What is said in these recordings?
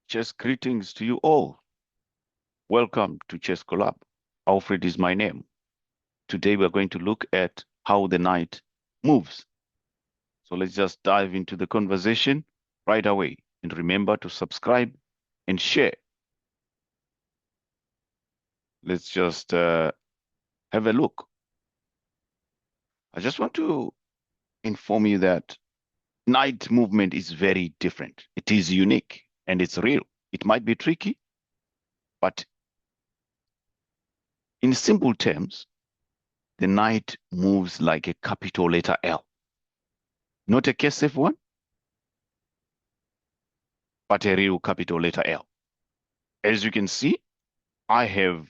Chess greetings to you all. Welcome to Chess Collab. Alfred is my name. Today we're going to look at how the knight moves. So let's just dive into the conversation right away. And remember to subscribe and share. Let's just have a look. I just want to inform you that knight movement is very different. It is unique and it's real. It might be tricky, but in simple terms, the knight moves like a capital letter L. Not a cursive one, but a real capital letter L. As you can see, I have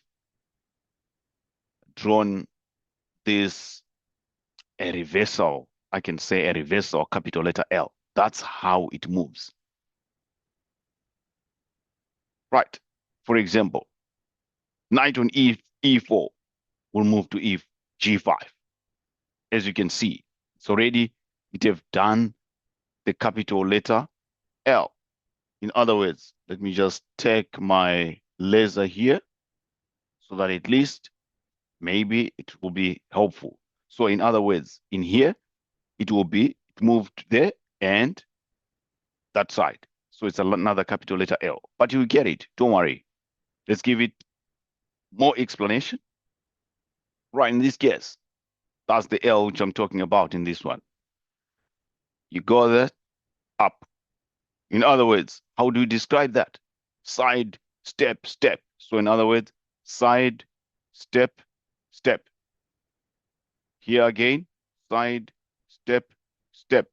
drawn this a reversal. I can say a reversal capital letter L. That's how it moves. Right. For example, knight on E4 will move to G5. As you can see, it's already, it have done the capital letter L. In other words, let me just take my laser here so that at least maybe it will be helpful. So in other words, in here, it will be moved there and that side. So it's another capital letter L. But you get it. Don't worry. Let's give it more explanation. Right, in this case, that's the L which I'm talking about in this one. You go there, up. In other words, how do you describe that? Side, step, step. So in other words, side, step, step. Here again, side, step, step.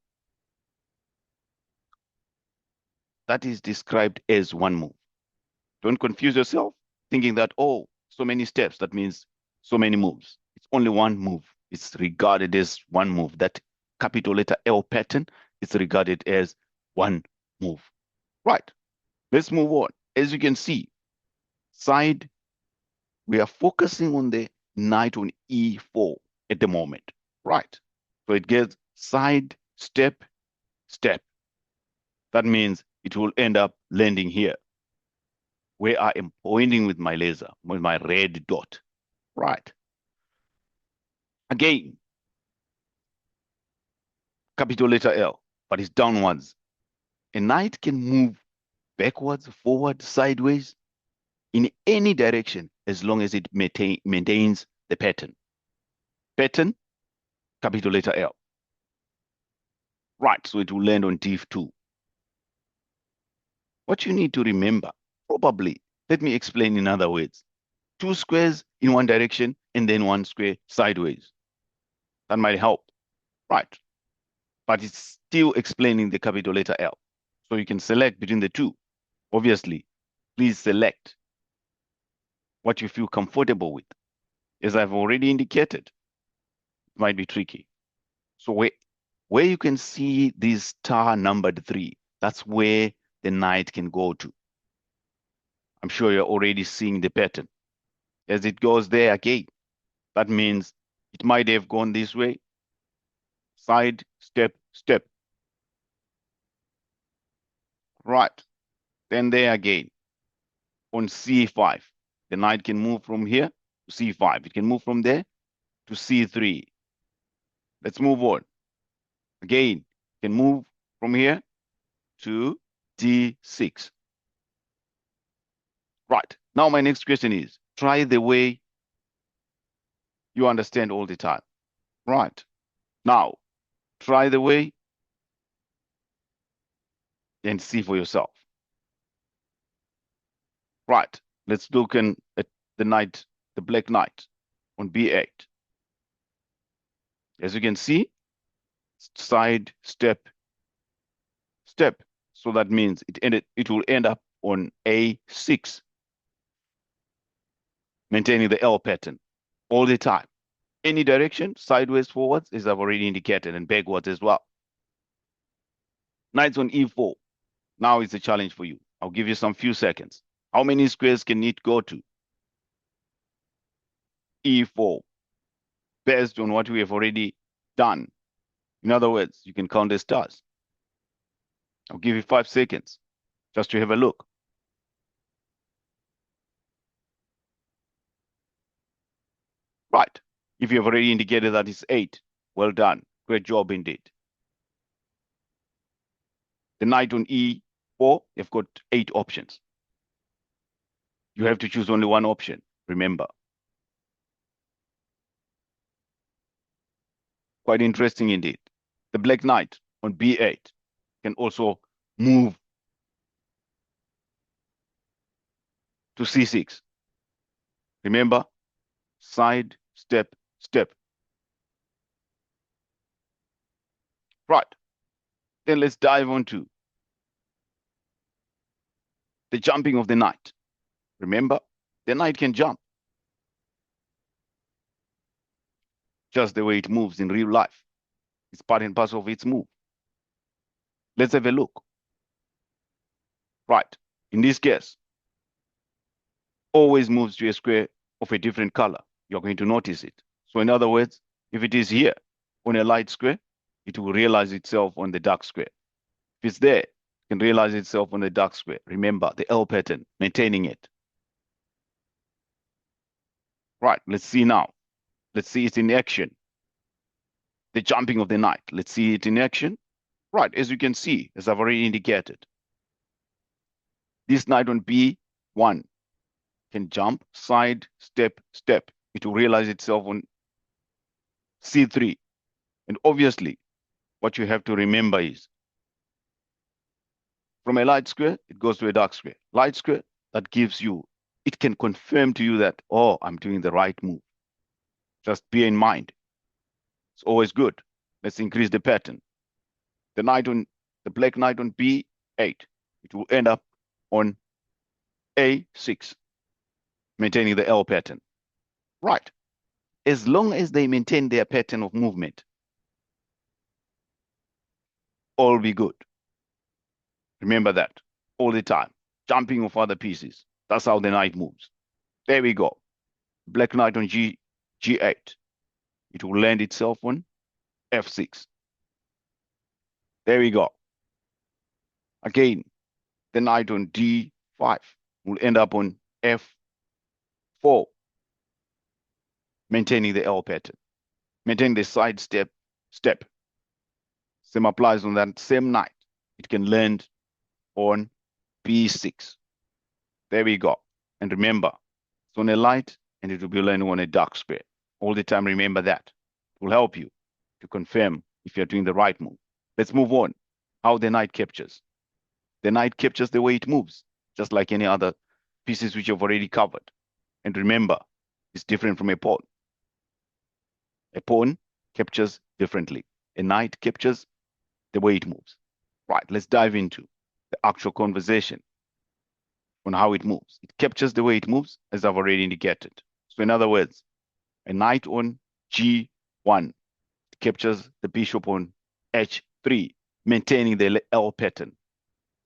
That is described as one move. Don't confuse yourself thinking that, oh, so many steps, that means so many moves. It's only one move. It's regarded as one move. That capital letter L pattern is regarded as one move. Right. Let's move on. As you can see, side, we are focusing on the knight on E4 at the moment. Right. So it gets side, step, step. That means it will end up landing here, where I am pointing with my laser, with my red dot. Right. Again, capital letter L, but it's downwards. A knight can move backwards, forward, sideways, in any direction as long as it maintains the pattern. Pattern, capital letter L. Right, so it will land on D2. What you need to remember, probably, let me explain in other words. 2 squares in one direction and then 1 square sideways. That might help. Right. But it's still explaining the capital letter L. So you can select between the two. Obviously, please select what you feel comfortable with. As I've already indicated, it might be tricky. So where you can see this star numbered 3, that's where the knight can go to. I'm sure you're already seeing the pattern. As it goes there again, that means it might have gone this way. Side, step, step. Right. Then there again. On C5, the knight can move from here to C5. It can move from there to C3. Let's move on. Again, can move from here to D6. Right. Now my next question is, try the way you understand all the time. Right. Now, try the way and see for yourself. Right. Let's look at the knight, the black knight on B8. As you can see, side, step, step. So that means it will end up on A6, maintaining the L pattern all the time. Any direction, sideways, forwards, as I've already indicated, and backwards as well. Knights on E4. Now it's a challenge for you. I'll give you some few seconds. How many squares can it go to? E4, based on what we have already done. In other words, you can count the stars. I'll give you 5 seconds just to have a look. Right. If you have already indicated that it's 8, well done. Great job indeed. The knight on E4, you've got 8 options. You have to choose only one option, remember. Quite interesting indeed. The black knight on B8 can also move to C6. Remember, side, step, step. Right. Then let's dive onto the jumping of the knight. Remember, the knight can jump just the way it moves in real life. It's part and parcel of its move. Let's have a look. Right. In this case, always moves to a square of a different color. You're going to notice it. So in other words, if it is here on a light square, it will realize itself on the dark square. If it's there, it can realize itself on the dark square. Remember the L pattern, maintaining it. Right, let's see now. Let's see it in action. The jumping of the knight. Let's see it in action. Right, as you can see, as I've already indicated, this knight on B1 can jump, side, step, step. It will realize itself on C3. And obviously, what you have to remember is, from a light square, it goes to a dark square. Light square, that gives you, it can confirm to you that, oh, I'm doing the right move. Just bear in mind. It's always good. Let's increase the pattern. The black knight on B8, it will end up on A6, maintaining the L pattern. Right. As long as they maintain their pattern of movement, all will be good. Remember that all the time. Jumping of other pieces. That's how the knight moves. There we go. Black knight on G8. It will land itself on F6. There we go. Again, the knight on D5 will end up on F4, maintaining the L pattern, maintaining the side step, step. Same applies on that same knight. It can land on B6. There we go. And remember, it's on a light and it will be landing on a dark square. All the time, remember that. It will help you to confirm if you're doing the right move. Let's move on. How the knight captures. The knight captures the way it moves, just like any other pieces which you've already covered. And remember, it's different from a pawn. A pawn captures differently. A knight captures the way it moves. Right, let's dive into the actual conversation on how it moves. It captures the way it moves, as I've already indicated. So in other words, a knight on G1 captures the bishop on H3, maintaining the L pattern.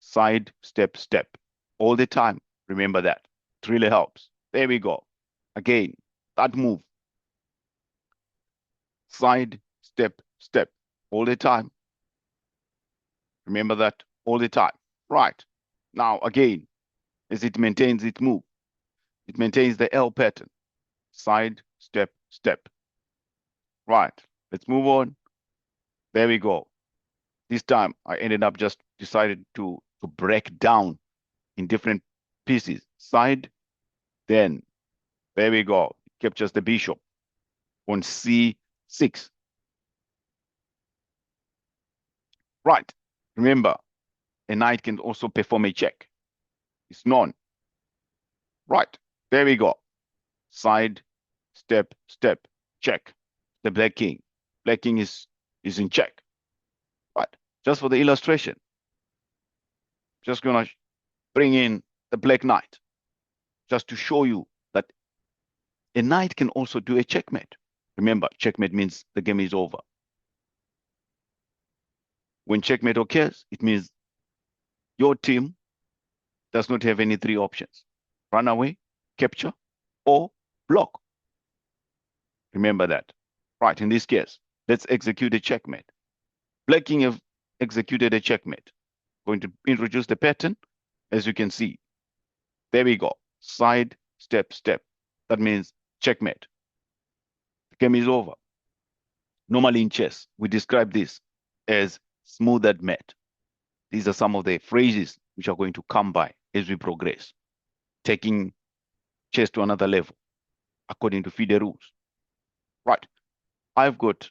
Side, step, step. All the time. Remember that. It really helps. There we go. Again, that move. Side, step, step. All the time. Remember that all the time. Right. Now, again, as it maintains its move, it maintains the L pattern. Side, step, step. Right. Let's move on. There we go. This time, I ended up just decided to break down in different pieces. Side, then, there we go. It captures the bishop on C6. Right. Remember, a knight can also perform a check. It's known. Right. There we go. Side, step, step, check. The black king. Black king is in check. Right. Just for the illustration. Just gonna bring in the black knight. Just to show you that a knight can also do a checkmate. Remember, checkmate means the game is over. When checkmate occurs, it means your team does not have any 3 options. Run away, capture, or block. Remember that. Right, in this case, let's execute a checkmate. Black king have executed a checkmate. Going to introduce the pattern, as you can see. There we go. Side, step, step. That means checkmate. Game is over. Normally in chess, we describe this as smoothed mat. These are some of the phrases which are going to come by as we progress, taking chess to another level according to FIDE rules. Right. I've got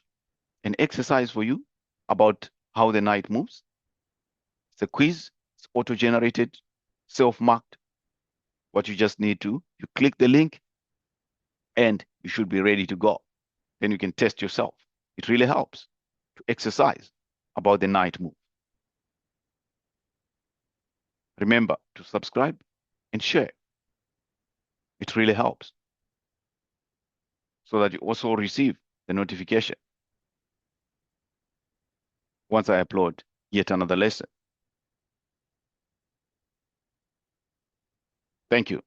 an exercise for you about how the knight moves. It's a quiz. It's auto-generated, self-marked. What you just need to, you click the link and you should be ready to go. Then you can test yourself. It really helps to exercise about the knight move. Remember to subscribe and share. It really helps so that you also receive the notification once I upload yet another lesson. Thank you.